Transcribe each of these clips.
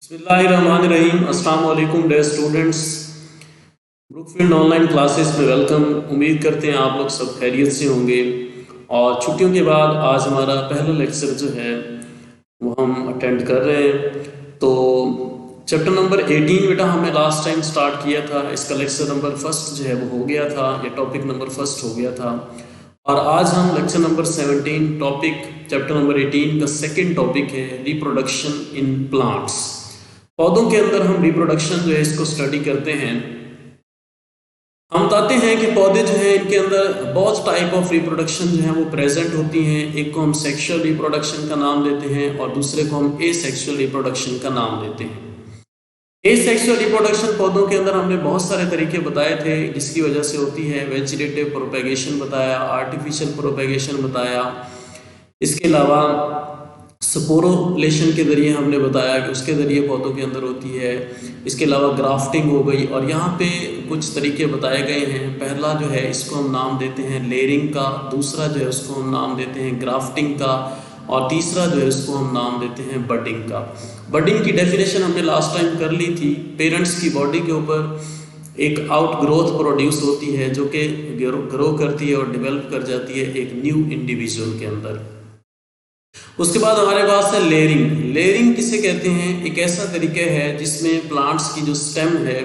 बिस्मिल्लाहिर्रहमानिर्रहीम। अस्सलाम वालेकुम dear students, Brookfield online classes में वेलकम। उम्मीद करते हैं आप लोग सब खैरियत से होंगे। और छुट्टियों के बाद आज हमारा पहला लेक्चर जो है वो हम अटेंड कर रहे हैं। तो चैप्टर नंबर 18 बेटा हमने लास्ट टाइम स्टार्ट किया था, इसका लेक्चर नंबर फर्स्ट जो है वो हो गया था, ये टॉपिक नंबर फर्स्ट हो गया था। और आज हम lecture number 17 topic chapter number 18 का सेकेंड टॉपिक है रिप्रोडक्शन इन प्लांट्स। पौधों के अंदर हम रिप्रोडक्शन जो है इसको स्टडी करते हैं। हम बताते हैं कि पौधे जो हैं इनके अंदर बहुत टाइप ऑफ रिप्रोडक्शन जो है वो प्रेजेंट होती हैं। एक को हम सेक्सुअल रिप्रोडक्शन का नाम देते हैं और दूसरे को हम एसेक्सुअल रिप्रोडक्शन का नाम देते हैं। एसेक्सुअल रिप्रोडक्शन पौधों के अंदर हमने बहुत सारे तरीके बताए थे जिसकी वजह से होती है। वेजिटेटिव प्रोपेगेशन बताया, आर्टिफिशियल प्रोपेगेशन बताया, इसके अलावा स्पोरोलेशन के ज़रिए हमने बताया कि उसके ज़रिए पौधों के अंदर होती है। इसके अलावा ग्राफ्टिंग हो गई और यहाँ पे कुछ तरीके बताए गए हैं। पहला जो है इसको हम नाम देते हैं लेयरिंग का, दूसरा जो है उसको हम नाम देते हैं ग्राफ्टिंग का और तीसरा जो है इसको हम नाम देते हैं बडिंग का। बडिंग की डेफिनेशन हमने लास्ट टाइम कर ली थी। पेरेंट्स की बॉडी के ऊपर एक आउट ग्रोथ प्रोड्यूस होती है जो कि ग्रो करती है और डेवलप कर जाती है एक न्यू इंडिविजुअल के अंदर। उसके बाद हमारे पास है लेयरिंग। लेयरिंग किसे कहते हैं? एक ऐसा तरीका है जिसमें प्लांट्स की जो स्टेम है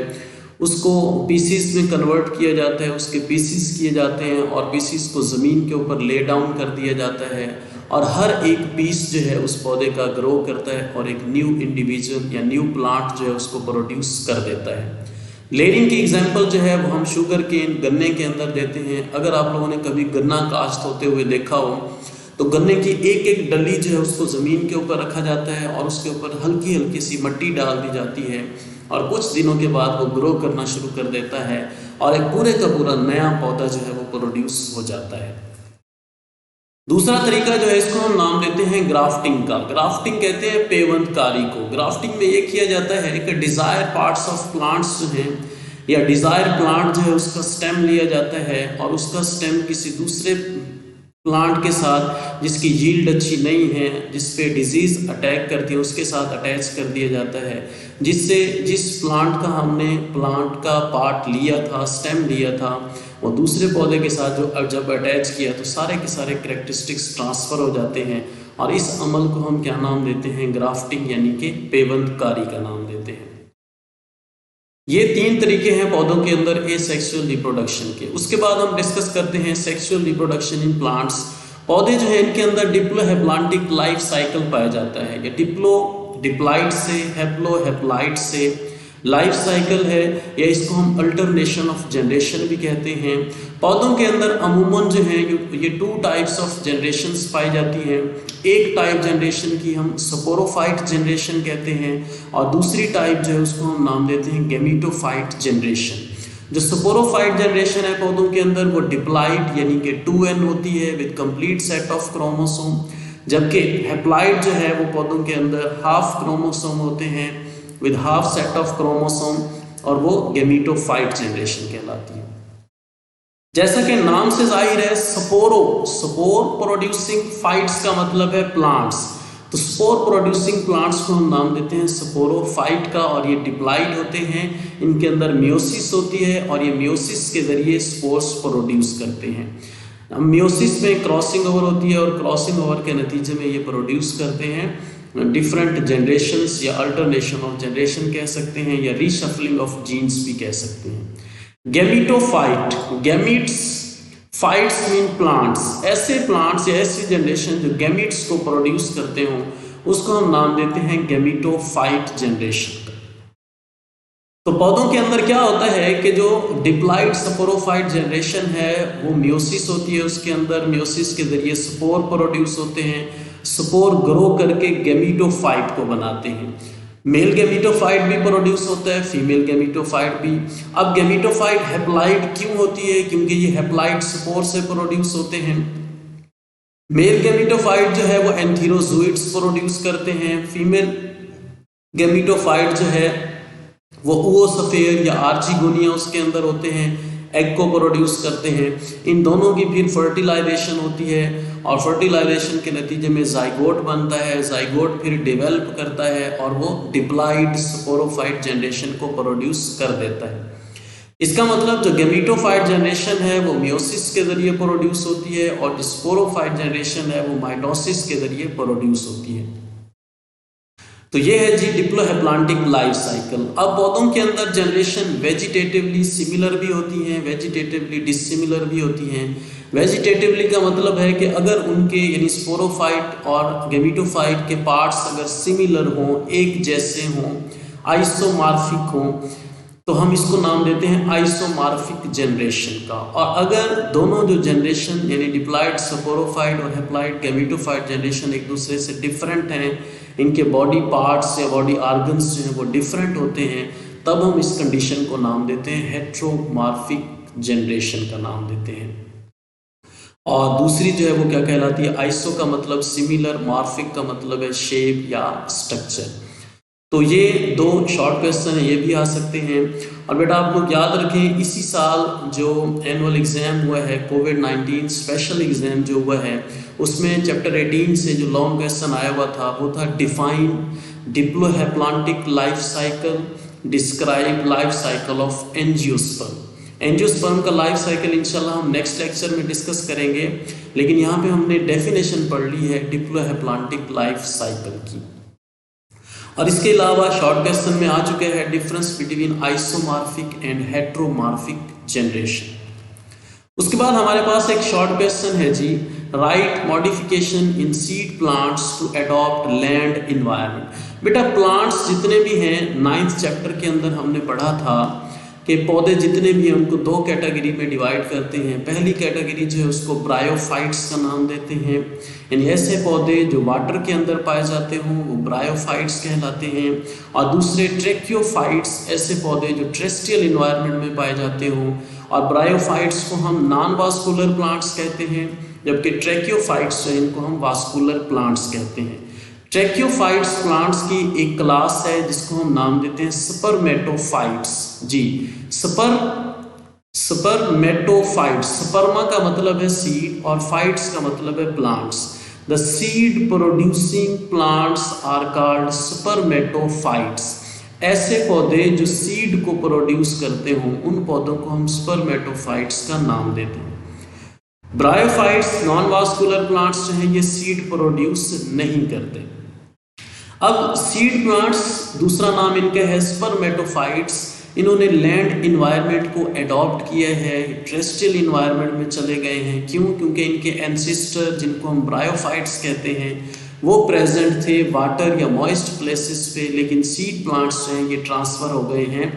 उसको पीसीस में कन्वर्ट किया जाता है, उसके पीसीस किए जाते हैं और पीसीस को ज़मीन के ऊपर ले डाउन कर दिया जाता है और हर एक पीस जो है उस पौधे का ग्रो करता है और एक न्यू इंडिविजुअल या न्यू प्लांट जो है उसको प्रोड्यूस कर देता है। लेयरिंग की एग्जांपल जो है वो हम शुगर केन गन्ने के अंदर देते हैं। अगर आप लोगों ने कभी गन्ना काश्त होते हुए देखा हो तो गन्ने की एक एक डली जो है उसको ज़मीन के ऊपर रखा जाता है और उसके ऊपर हल्की हल्की सी मिट्टी डाल दी जाती है और कुछ दिनों के बाद वो ग्रो करना शुरू कर देता है और एक पूरे का पूरा नया पौधा जो है वो प्रोड्यूस हो जाता है। दूसरा तरीका जो है इसको हम नाम देते हैं ग्राफ्टिंग का। ग्राफ्टिंग कहते हैं पेवंतकारी को। ग्राफ्टिंग में ये किया जाता है कि डिज़ायर पार्ट्स ऑफ प्लांट्स जो हैं या डिज़ायर प्लांट जो है उसका स्टेम लिया जाता है और उसका स्टेम किसी दूसरे प्लांट के साथ जिसकी यील्ड अच्छी नहीं है, जिस पे डिजीज़ अटैक करती है, उसके साथ अटैच कर दिया जाता है, जिससे जिस प्लांट का हमने प्लांट का पार्ट लिया था, स्टेम लिया था, वो दूसरे पौधे के साथ जब अटैच किया तो सारे के सारे कैरेक्टरिस्टिक्स ट्रांसफ़र हो जाते हैं और इस अमल को हम क्या नाम देते हैं? ग्राफ्टिंग यानी कि पेवंतकारी का नाम देते हैं। ये तीन तरीके हैं पौधों के अंदर एसेक्सुअल रिप्रोडक्शन के। उसके बाद हम डिस्कस करते हैं सेक्सुअल रिप्रोडक्शन इन प्लांट्स। पौधे जो है इनके अंदर डिप्लोहेप्लांटिक लाइफ साइकिल पाया जाता है। ये डिप्लॉइड से हेप्लोहेप्लाइड से लाइफ साइकिल है या इसको हम अल्टरनेशन ऑफ जनरेशन भी कहते हैं। पौधों के अंदर अमूमन जो है ये टू टाइप्स ऑफ जनरेशन्स पाई जाती हैं। एक टाइप जनरेशन की हम स्पोरोफाइट जनरेशन कहते हैं और दूसरी टाइप जो है उसको हम नाम देते हैं गैमीटोफाइट जनरेशन। जो स्पोरोफाइट जनरेशन है पौधों के अंदर वो डिप्लॉइड यानी कि 2n होती है with complete set of chromosome, जबकि हेप्लॉइड जो है वो पौधों के अंदर हाफ क्रोमोसोम होते हैं with half set of chromosome और वो गैमीटोफाइट जनरेशन कहलाती है। जैसा कि नाम से जाहिर है स्पोर प्रोड्यूसिंग फाइट्स का मतलब है प्लांट्स, तो स्पोर प्रोड्यूसिंग प्लांट्स को हम नाम देते हैं स्पोरोफाइट का और ये डिप्लॉइड होते हैं। इनके अंदर मियोसिस होती है और ये मियोसिस के जरिए स्पोर्स प्रोड्यूस करते हैं। मियोसिस में क्रॉसिंग ओवर होती है और क्रॉसिंग ओवर के नतीजे में ये प्रोड्यूस करते हैं डिफरेंट जनरेशन्स या अल्टरनेशन ऑफ जनरेशन कह सकते हैं या रीशफलिंग ऑफ जीन्स भी कह सकते हैं। Gametophyte, gametes, fights mean plants, ऐसे प्लांट्स या ऐसी जनरेशन जो गैमीट्स को प्रोड्यूस करते हो उसको हम नाम देते हैं गैमीटोफाइट जनरेशन। तो पौधों के अंदर क्या होता है कि जो डिप्लॉइड स्पोरोफाइट जनरेशन है वो मियोसिस होती है, उसके अंदर मियोसिस के जरिए स्पोर प्रोड्यूस होते हैं, स्पोर ग्रो करके गैमीटोफाइट को बनाते हैं। मेल गैमीटोफाइट भी प्रोड्यूस होता है, फीमेल गैमीटोफाइट भी। अब गैमीटोफाइट हेप्लॉइड क्यों होती है? क्योंकि ये हेप्लॉइड स्पोर से प्रोड्यूस होते हैं। मेल गैमीटोफाइट जो है वो एंथीरोजोइड्स प्रोड्यूस करते हैं, फीमेल गैमीटोफाइट जो है वो ओओसफेयर या आर्चिगोनिया उसके अंदर होते हैं। एग को प्रोड्यूस करते हैं। इन दोनों की फिर फर्टिलाइजेशन होती है और फर्टिलाइजेशन के नतीजे में जाइगोट बनता है। जाइगोट फिर डेवलप करता है और वो डिप्लॉइड स्पोरोफाइट जनरेशन को प्रोड्यूस कर देता है। इसका मतलब जो गैमेटोफाइट जनरेशन है वो मियोसिस के जरिए प्रोड्यूस होती है और जो स्पोरोफाइट जनरेशन है वो माइटोसिस के जरिए प्रोड्यूस होती है। तो ये है जी डिप्लोहेप्लांटिक लाइफ साइकिल। अब पौधों के अंदर जनरेशन वेजिटेटिवली सिमिलर भी होती हैं, वेजिटेटिवली डिसिमिलर भी होती हैं। वेजिटेटिवली का मतलब है कि अगर उनके यानी स्पोरोफाइट और गैमेटोफाइट के पार्ट्स अगर सिमिलर हों, एक जैसे हों, आइसोमॉर्फिक हों, तो हम इसको नाम देते हैं आइसोमॉर्फिक जनरेशन का। और अगर दोनों जो जनरेशन यानी डिप्लॉइड स्पोरोफाइट और हैप्लॉइड गैमेटोफाइट जनरेशन एक दूसरे से डिफरेंट हैं, इनके बॉडी पार्ट्स या बॉडी ऑर्गन्स जो हैं वो डिफरेंट होते हैं, तब हम इस कंडीशन को नाम देते हैं हेट्रोमॉर्फिक जनरेशन का नाम देते हैं। और दूसरी जो है वो क्या कहलाती है, आइसो का मतलब सिमिलर, मॉर्फिक का मतलब है शेप या स्ट्रक्चर। तो ये दो शॉर्ट क्वेश्चन है, ये भी आ सकते हैं। और बेटा आप लोग याद रखें, इसी साल जो एनुअल एग्जाम हुआ है कोविड-19 स्पेशल एग्जाम जो हुआ है, उसमें चैप्टर 18 से जो लॉन्ग क्वेश्चन आया हुआ था वो था define diplohaplontic life cycle, describe life cycle of angiosperm. Angiosperm का लाइफ साइकिल इंशाल्लाह हम नेक्स्ट लेक्चर में डिस्कस करेंगे, लेकिन यहाँ पे हमने डेफिनेशन पढ़ ली है डिप्लोहेप्लांटिक लाइफ साइकिल की। और इसके अलावा शॉर्ट क्वेश्चन में आ चुके हैं difference between isomorphic and heteromorphic generation. उसके बाद हमारे पास एक शॉर्ट क्वेश्चन है जी, write modification in seed plants to adopt land environment. बेटा प्लांट्स जितने भी हैं 9th चैप्टर के अंदर हमने पढ़ा था कि पौधे जितने भी हैं उनको दो कैटेगरी में डिवाइड करते हैं। पहली कैटेगरी जो है उसको ब्रायोफाइट्स का नाम देते हैं, यानी ऐसे पौधे जो वाटर के अंदर पाए जाते हों वो ब्रायोफाइट्स कहलाते हैं। और दूसरे ट्रेक्योफाइट्स, ऐसे पौधे जो टेरेस्ट्रियल इन्वायरमेंट में पाए जाते हों। और ब्रायोफाइट्स को हम नॉन वास्कुलर प्लांट्स कहते हैं, जबकि ट्रेक्योफाइट्स जो है इनको हम वास्कुलर प्लांट्स कहते हैं। ट्रेक्योफाइट्स प्लांट्स की एक क्लास है जिसको हम नाम देते हैं स्पर्मेटोफाइट्स जी। स्पर्मेटोफाइट्स, स्पर्मा का मतलब है सीड और फाइट्स का मतलब है plants. The seed producing plants are called spermatophytes. ऐसे पौधे जो सीड को प्रोड्यूस करते हों उन पौधों को हम स्पर्मेटोफाइट्स का नाम देते हैं। ब्रायोफाइट्स नॉन वास्कुलर प्लांट्स जो हैं ये सीड प्रोड्यूस नहीं करते। अब सीड प्लांट्स दूसरा नाम इनका है स्पर्मेटोफाइट्स। इन्होंने लैंड इन्वायरमेंट को अडॉप्ट किया है, टेरेस्ट्रियल इन्वायरमेंट में चले गए हैं। क्यों? क्योंकि इनके एंसेस्टर जिनको हम ब्रायोफाइट्स कहते हैं वो प्रेजेंट थे वाटर या मॉइस्ट प्लेसेस पे, लेकिन सीड प्लांट्स जो हैं ये ट्रांसफ़र हो गए हैं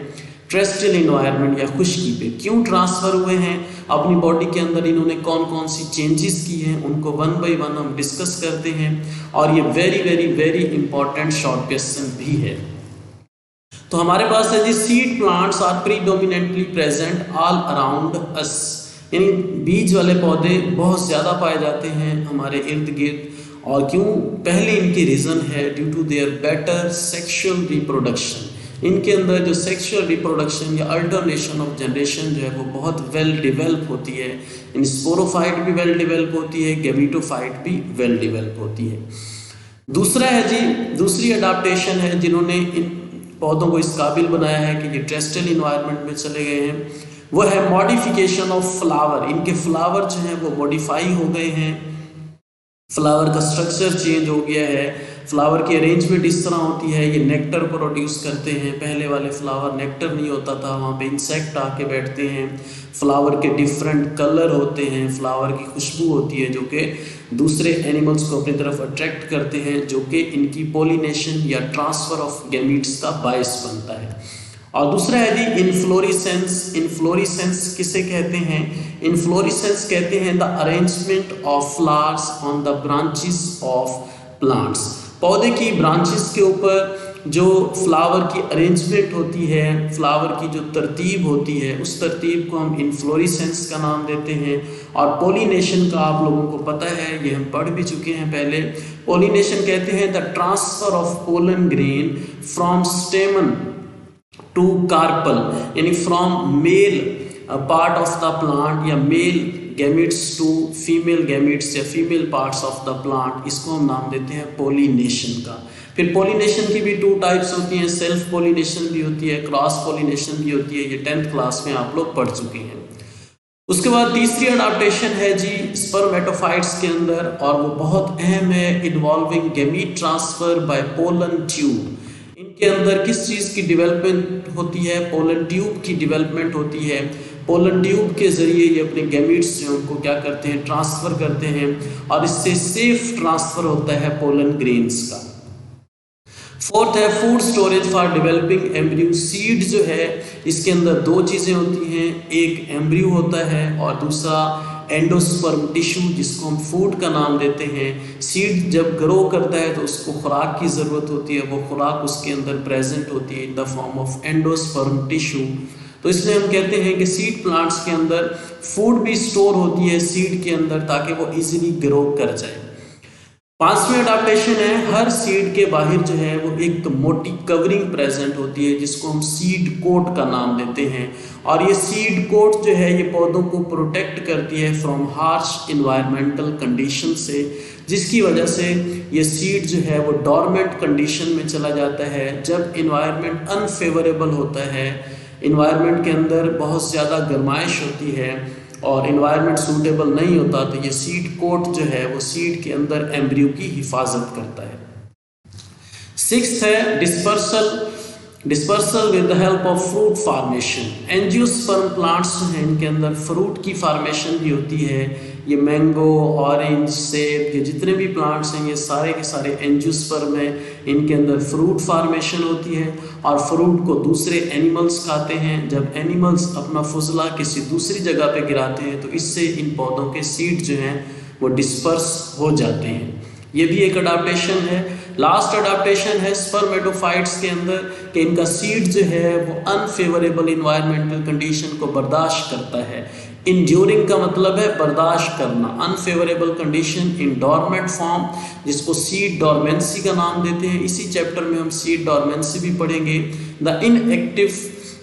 टेरेस्ट्रियल इन्वायरमेंट या खुश्की पे। क्यों ट्रांसफ़र हुए हैं? अपनी बॉडी के अंदर इन्होंने कौन कौन सी चेंजेस की हैं उनको 1 by 1 हम डिस्कस करते हैं। और ये very very very important short question भी है। तो हमारे पास है जी, seed plants are predominantly present all around us, यानी बीज वाले पौधे बहुत ज़्यादा पाए जाते हैं हमारे इर्द गिर्द। और क्यों? पहले इनकी रीज़न है due to their better sexual reproduction. इनके अंदर जो सेक्सुअल रिप्रोडक्शन या अल्टरनेशन ऑफ जनरेशन जो है वो बहुत वेल डेवलप होती है। इन स्पोरोफाइट भी वेल डेवलप होती है, गैमेटोफाइट भी वेल डेवलप होती है। दूसरा है जी, दूसरी अडाप्टेशन है जिन्होंने इन पौधों को इस काबिल बनाया है कि ये टेरेस्ट्रियल इन्वायरमेंट में चले गए हैं, वो है मॉडिफिकेशन ऑफ फ्लावर। इनके फ्लावर जो हैं वो मॉडिफाई हो गए हैं, फ्लावर का स्ट्रक्चर चेंज हो गया है, फ्लावर की अरेंजमेंट इस तरह होती है, ये नेक्टर प्रोड्यूस करते हैं। पहले वाले फ्लावर नेक्टर नहीं होता था, वहाँ पे इंसेक्ट आके बैठते हैं। फ्लावर के डिफरेंट कलर होते हैं, फ्लावर की खुशबू होती है जो कि दूसरे एनिमल्स को अपनी तरफ अट्रैक्ट करते हैं, जो कि इनकी पोलिनेशन या ट्रांसफ़र ऑफ गैमीट्स का बायस बनता है। और दूसरा है जी इन्फ्लोरिसेंस। इन्फ्लोरिसेंस किसे कहते हैं? इन्फ्लोरिसेंस कहते हैं the arrangement of flowers on the branches of plants. पौधे की ब्रांचेस के ऊपर जो फ्लावर की अरेंजमेंट होती है, फ्लावर की जो तरतीब होती है, उस तरतीब को हम इन्फ्लोरिसेंस का नाम देते हैं। और पोलिनेशन का आप लोगों को पता है, ये हम पढ़ भी चुके हैं पहले। पोलिनेशन कहते हैं the transfer of pollen grain from stamen to carpel, यानी from male part of the plant या male gametes to female gametes या female parts of the plant, इसको हम नाम देते हैं पोलिनेशन का। फिर पोलिनेशन की भी 2 टाइप्स होती हैं, सेल्फ पोलिनेशन भी होती है, क्रॉस पोलिनेशन भी होती है। ये 10th क्लास में आप लोग पढ़ चुके हैं। उसके बाद तीसरी अडाप्टेशन है जी स्पर्मेटोफाइट्स के अंदर, और वो बहुत अहम है, involving gamete transfer by pollen tube. इनके अंदर किस चीज़ की डेवलपमेंट होती है? पोलन ट्यूब की डेवलपमेंट होती है। पोलन ट्यूब के जरिए ये अपने गैमीट्स जो उनको क्या करते हैं, ट्रांसफर करते हैं, और इससे सेफ ट्रांसफर होता है पोलन ग्रेन्स का। फोर्थ है food storage for developing embryo. Seed जो है इसके अंदर 2 चीज़ें होती हैं, एक एम्ब्रियो होता है और दूसरा एंडोस्पर्म टिश्यू, जिसको हम फूड का नाम देते हैं। सीड जब ग्रो करता है तो उसको खुराक की ज़रूरत होती है, वो खुराक उसके अंदर प्रेजेंट होती है in the form of endosperm tissue. तो इसलिए हम कहते हैं कि सीड प्लांट्स के अंदर फूड भी स्टोर होती है सीड के अंदर, ताकि वो इजीली ग्रो कर जाए। 5वीं अडाप्टेशन है, हर सीड के बाहर जो है वो एक मोटी कवरिंग प्रेजेंट होती है, जिसको हम सीड कोट का नाम देते हैं। और ये सीड कोट जो है ये पौधों को प्रोटेक्ट करती है फ्रॉम हार्श इन्वायरमेंटल कंडीशन से, जिसकी वजह से ये सीड जो है वो डॉर्मेंट कंडीशन में चला जाता है। जब इन्वायरमेंट अनफेवरेबल होता है, इन्वायरमेंट के अंदर बहुत ज़्यादा गर्माइश होती है और इन्वायरमेंट सूटेबल नहीं होता, तो ये सीड कोट जो है वो सीड के अंदर एम्ब्रियो की हिफाजत करता है। 6th है dispersal with the help of fruit formation. Angiosperm plants जो हैं इनके अंदर फ्रूट की फार्मेशन भी होती है। ये मैंगो, ऑरेंज, सेब, ये जितने भी प्लांट्स हैं ये सारे के सारे एंजियोस्पर्म हैं। इनके अंदर फ्रूट फार्मेशन होती है और फ्रूट को दूसरे एनिमल्स खाते हैं। जब एनिमल्स अपना फुजला किसी दूसरी जगह पे गिराते हैं तो इससे इन पौधों के सीड जो हैं वो डिस्पर्स हो जाते हैं। ये भी एक अडाप्टेशन है। लास्ट अडाप्टेशन है स्पर्मेटोफाइट्स के अंदर कि इनका सीड जो है वो अनफेवरेबल इन्वायरमेंटल कंडीशन को बर्दाश्त करता है। इंड्यूरिंग का मतलब है बर्दाश्त करना, unfavourable condition in dormant form, जिसको सीड डॉर्मेंसी का नाम देते हैं। इसी चैप्टर में हम सीड डॉर्मेंसी भी पढ़ेंगे। The inactive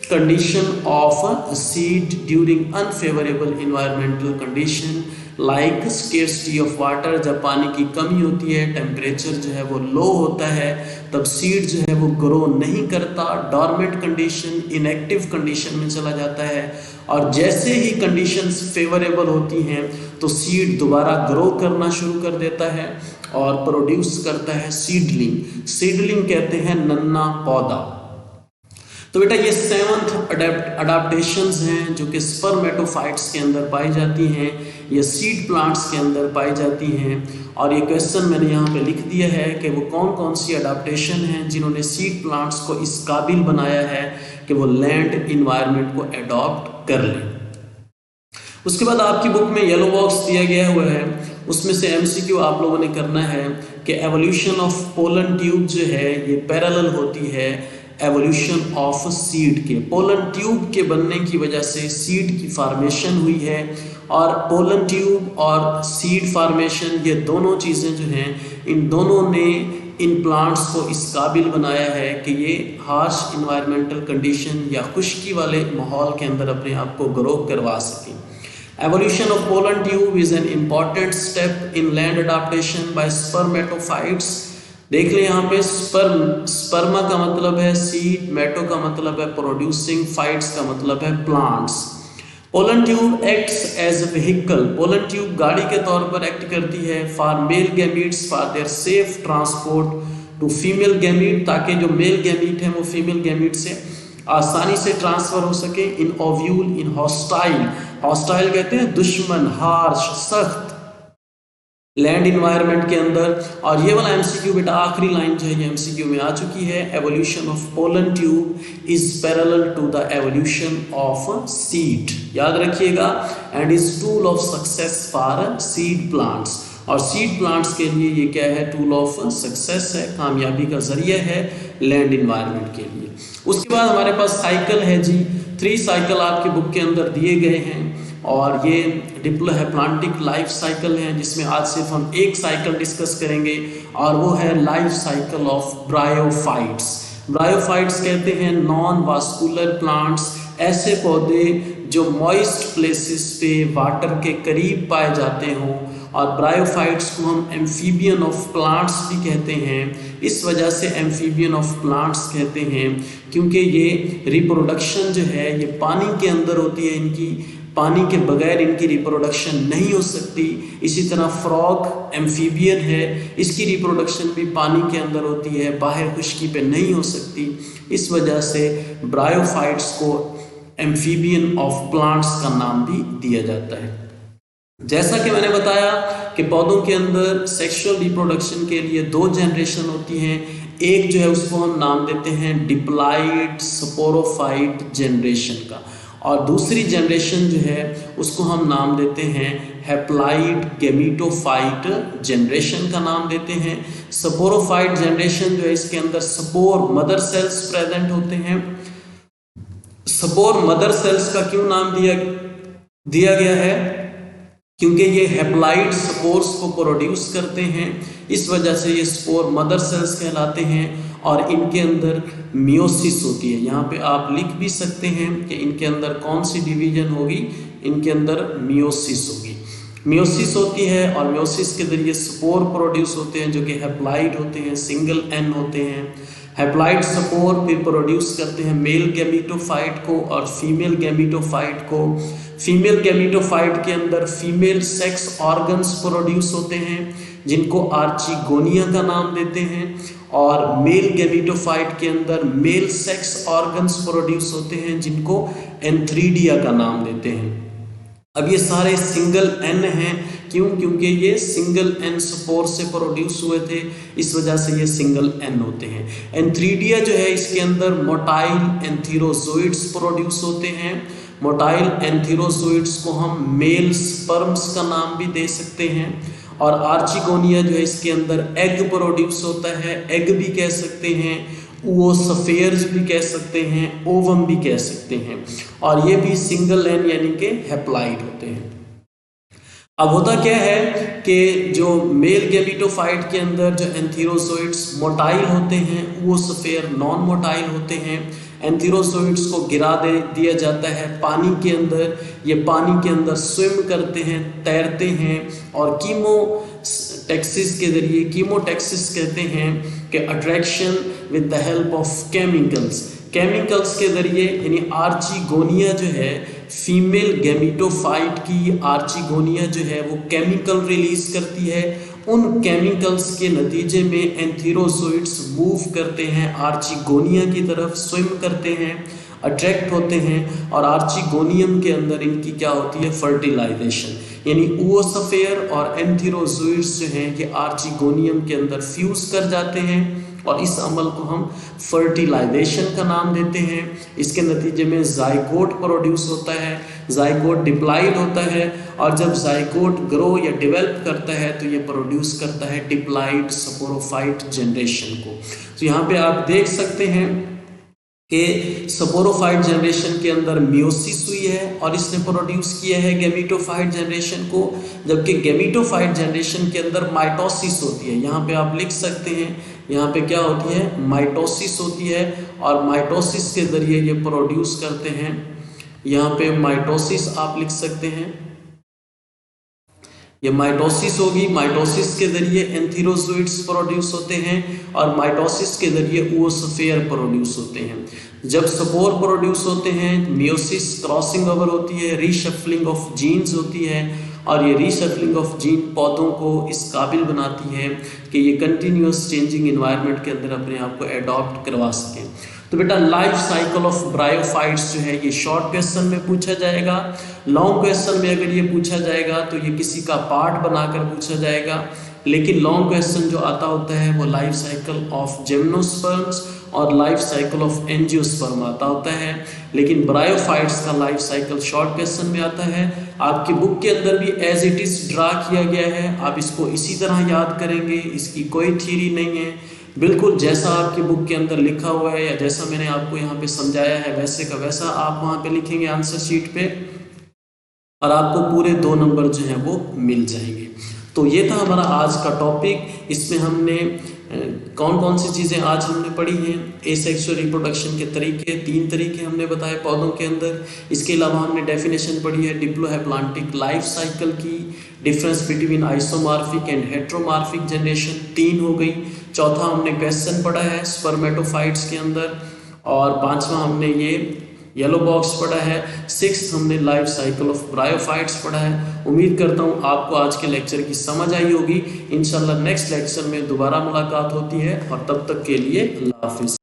condition of seed during unfavourable environmental condition like scarcity of water, जब पानी की कमी होती है, टेम्परेचर जो है वो लो होता है, तब सीड जो है वो ग्रो नहीं करता, डॉर्मेंट कंडीशन, इनएक्टिव कंडीशन में चला जाता है। और जैसे ही कंडीशंस फेवरेबल होती हैं तो सीड दोबारा ग्रो करना शुरू कर देता है और प्रोड्यूस करता है सीडलिंग। सीडलिंग कहते हैं नन्ना पौधा। तो बेटा ये 7th अडाप्टेशंस हैं जो कि स्पर्मेटोफाइट्स के अंदर पाई जाती हैं, ये सीड प्लांट्स के अंदर पाई जाती हैं। और ये क्वेश्चन मैंने यहाँ पे लिख दिया है कि वो कौन कौन सी अडाप्टेशन हैं जिन्होंने सीड प्लांट्स को इस काबिल बनाया है कि वो लैंड इन्वायरमेंट को अडॉप्ट कर लें। उसके बाद आपकी बुक में येलो बॉक्स दिया गया हुआ है, उसमें से एमसीक्यू आप लोगों ने करना है कि एवोल्यूशन ऑफ पोलन ट्यूब जो है ये पैरेलल होती है एवोल्यूशन ऑफ सीड के। पोलन ट्यूब के बनने की वजह से सीड की फार्मेशन हुई है, और पोलन ट्यूब और सीड फार्मेशन ये दोनों चीज़ें जो हैं इन दोनों ने इन प्लांट्स को इस काबिल बनाया है कि ये हार्श इन्वायरमेंटल कंडीशन या खुश्की वाले माहौल के अंदर अपने आप को ग्रो करवा सकें। Evolution of pollen tube is an important step in land adaptation by spermatophytes. देख लें यहाँ पे स्पर्मा का मतलब है सीड, मेटो का मतलब है प्रोड्यूसिंग, फाइट्स का मतलब है plants. Pollen tube acts as a vehicle, pollen tube गाड़ी के तौर पर एक्ट करती है for male gametes for their safe transport to female gamete, ताकि जो मेल गैमीट है वो फीमेल गैमीट से आसानी से ट्रांसफर हो सके। इन ओव्यूल इन हॉस्टाइल, हॉस्टाइल कहते हैं दुश्मन, हार्श, सख्त लैंड इन्वायरमेंट के अंदर। और ये वाला एमसीक्यू बेटा आखिरी लाइन जो है ये एमसीक्यू में आ चुकी है, evolution of pollen tube is parallel to the evolution of seed, याद रखिएगा, and is tool of success for seed plants. और सीड प्लांट्स के लिए ये क्या है, टूल ऑफ सक्सेस है, कामयाबी का जरिया है लैंड इन्वायरमेंट के लिए। उसके बाद हमारे पास साइकिल है जी, 3 साइकिल आपकी बुक के अंदर दिए गए हैं, और ये डिप्लोप्लांटिक लाइफ साइकिल है, जिसमें आज सिर्फ हम एक साइकिल डिस्कस करेंगे, और वो है life cycle of bryophytes. Bryophytes कहते हैं नॉन वास्कुलर प्लांट्स ऐसे पौधे जो मॉइस्ट प्लेसेस पे वाटर के करीब पाए जाते हों, और ब्रायोफाइट्स को हम एम्फीबियन ऑफ प्लांट्स भी कहते हैं। इस वजह से एम्फीबियन ऑफ प्लांट्स कहते हैं क्योंकि ये रिप्रोडक्शन जो है ये पानी के अंदर होती है, इनकी पानी के बगैर इनकी रिप्रोडक्शन नहीं हो सकती। इसी तरह फ्रॉग एम्फीबियन है, इसकी रिप्रोडक्शन भी पानी के अंदर होती है, बाहर खुश्की पे नहीं हो सकती। इस वजह से ब्रायोफाइट्स को एम्फीबियन ऑफ प्लांट्स का नाम भी दिया जाता है। जैसा कि मैंने बताया कि पौधों के अंदर सेक्सुअल रिप्रोडक्शन के लिए 2 जनरेशन होती हैं। एक जो है उसको हम नाम देते हैं डिप्लॉइड स्पोरोफाइट जनरेशन का, और दूसरी जनरेशन जो है उसको हम नाम देते हैं हैप्लॉइड गैमीटोफाइट जनरेशन का नाम देते हैं। स्पोरोफाइट जनरेशन जो है इसके अंदर स्पोर मदर सेल्स प्रेजेंट होते हैं। स्पोर मदर सेल्स का क्यों नाम दिया गया है? क्योंकि ये हैप्लॉइड स्पोर्स को प्रोड्यूस करते हैं, इस वजह से ये स्पोर मदर सेल्स कहलाते हैं। और इनके अंदर मियोसिस होती है। यहाँ पे आप लिख भी सकते हैं कि इनके अंदर कौन सी डिवीजन होगी, इनके अंदर मियोसिस होगी। मियोसिस होती है और मियोसिस के जरिए स्पोर प्रोड्यूस होते हैं जो कि हैप्लॉइड होते हैं, सिंगल एन होते हैं। हैप्लॉइड स्पोर फिर प्रोड्यूस करते हैं मेल गैमीटोफाइट को और फीमेल गैमीटोफाइट को। फीमेल गैमीटोफाइट के अंदर फीमेल सेक्स ऑर्गन्स प्रोड्यूस होते हैं जिनको आर्चिगोनिया का नाम देते हैं, और मेल गैमीटोफाइट के अंदर मेल सेक्स ऑर्गन्स प्रोड्यूस होते हैं जिनको एंथ्रीडिया का नाम देते हैं। अब ये सारे सिंगल एन हैं, क्यों? क्योंकि ये सिंगल एन स्पोर से प्रोड्यूस हुए थे, इस वजह से ये सिंगल एन होते हैं। एंथ्रीडिया जो है इसके अंदर मोटाइल एंथीरोजोइड्स प्रोड्यूस होते हैं। मोटाइल एंथीरोजोइड्स को हम मेल स्पर्म्स का नाम भी दे सकते हैं। और आर्चिगोनिया जो है इसके अंदर एग प्रोड्यूस होता है, एग भी कह सकते हैं, ओवोस्फेयर्स भी कह सकते हैं, ओवम भी कह सकते हैं, और ये भी सिंगल एन यानी कि हैप्लॉइड होते हैं। अब होता क्या है कि जो मेल गैमीटोफाइट के अंदर जो एंथीरोजोइड्स मोटाइल होते हैं, ओवोस्फेयर नॉन मोटाइल होते हैं। एंथीरोजोइड्स को गिरा दिया जाता है पानी के अंदर, ये पानी के अंदर स्विम करते हैं, तैरते हैं, और कीमोटैक्सिस के जरिए, कीमोटैक्सिस कहते हैं कि attraction with the help of chemicals के जरिए, यानी आर्चिगोनिया जो है फीमेल गैमीटोफाइट की आर्चिगोनिया जो है वो केमिकल रिलीज करती है। उन केमिकल्स के नतीजे में एंथीरोजोइड्स मूव करते हैं आर्चिगोनिया की तरफ, स्विम करते हैं, अट्रैक्ट होते हैं, और आर्चिगोनियम के अंदर इनकी क्या होती है? फर्टिलाइजेशन, यानी ओवोस्फेयर और एंथीरोजोइड्स जो हैं ये आर्चिगोनियम के अंदर फ्यूज कर जाते हैं, और इस अमल को हम फर्टिलाइजेशन का नाम देते हैं। इसके नतीजे में जाइगोट प्रोड्यूस होता है, जाइगोट डिप्लॉइड होता है, और जब जाइगोट ग्रो या डेवलप करता है तो ये प्रोड्यूस करता है डिप्लॉइड स्पोरोफाइट जनरेशन को। तो यहाँ पे आप देख सकते हैं कि स्पोरोफाइट जनरेशन के अंदर मियोसिस हुई है और इसने प्रोड्यूस किया है गैमीटोफाइट जनरेशन को, जबकि गैमीटोफाइट जनरेशन के अंदर माइटोसिस होती है। यहाँ पे आप लिख सकते हैं, यहाँ पे क्या होती है? माइटोसिस होती है, और माइटोसिस के जरिए ये प्रोड्यूस करते हैं। यहाँ पे माइटोसिस आप लिख सकते हैं, ये माइटोसिस होगी। माइटोसिस के जरिए एंथीरोजोइड्स प्रोड्यूस होते हैं, और माइटोसिस के जरिए ओवोस्फेयर प्रोड्यूस होते हैं। जब स्पोर प्रोड्यूस होते हैं, मियोसिस क्रॉसिंग ओवर होती है, रीशफलिंग ऑफ जीन्स होती है, और ये रीशफलिंग ऑफ जीन पौधों को इस काबिल बनाती है कि ये कंटिन्यूस चेंजिंग एनवायरनमेंट के अंदर अपने आप को एडॉप्ट करवा सकें। तो बेटा लाइफ साइकिल ऑफ ब्रायोफाइट्स जो है ये शॉर्ट क्वेश्चन में पूछा जाएगा। लॉन्ग क्वेश्चन में अगर ये पूछा जाएगा तो ये किसी का पार्ट बनाकर पूछा जाएगा, लेकिन लॉन्ग क्वेश्चन जो आता होता है वो लाइफ साइकिल ऑफ जिम्नोस्पर्म्स और लाइफ साइकिल ऑफ एंजियोस्पर्म आता होता है, लेकिन ब्रायोफाइट्स का लाइफ साइकिल शॉर्ट क्वेश्चन में आता है। आपकी बुक के अंदर भी एज इट इज ड्रा किया गया है, आप इसको इसी तरह याद करेंगे, इसकी कोई थ्योरी नहीं है, बिल्कुल जैसा आपकी बुक के अंदर लिखा हुआ है या जैसा मैंने आपको यहाँ पे समझाया है वैसे का वैसा आप वहाँ पे लिखेंगे आंसर शीट पे, और आपको पूरे 2 नंबर जो हैं वो मिल जाएंगे। तो ये था हमारा आज का टॉपिक। इसमें हमने कौन कौन सी चीज़ें आज हमने पढ़ी हैं। एसेक्सुअल रिप्रोडक्शन के तरीके, 3 तरीके हमने बताए पौधों के अंदर। इसके अलावा हमने डेफिनेशन पढ़ी है डिप्लोहैप्लांटिक लाइफ साइकिल की, difference between isomorphic and heteromorphic generation 3 हो गई। चौथा हमने क्वेश्चन पढ़ा है स्पर्मेटोफाइट्स के अंदर, और 5वां हमने ये येलो बॉक्स पढ़ा है। 6th हमने लाइफ साइकिल ऑफ ब्रायोफाइट्स पढ़ा है। उम्मीद करता हूँ आपको आज के लेक्चर की समझ आई होगी। इंशाल्लाह नेक्स्ट लेक्चर में दोबारा मुलाकात होती है, और तब तक के लिए अल्लाह हाफिज़।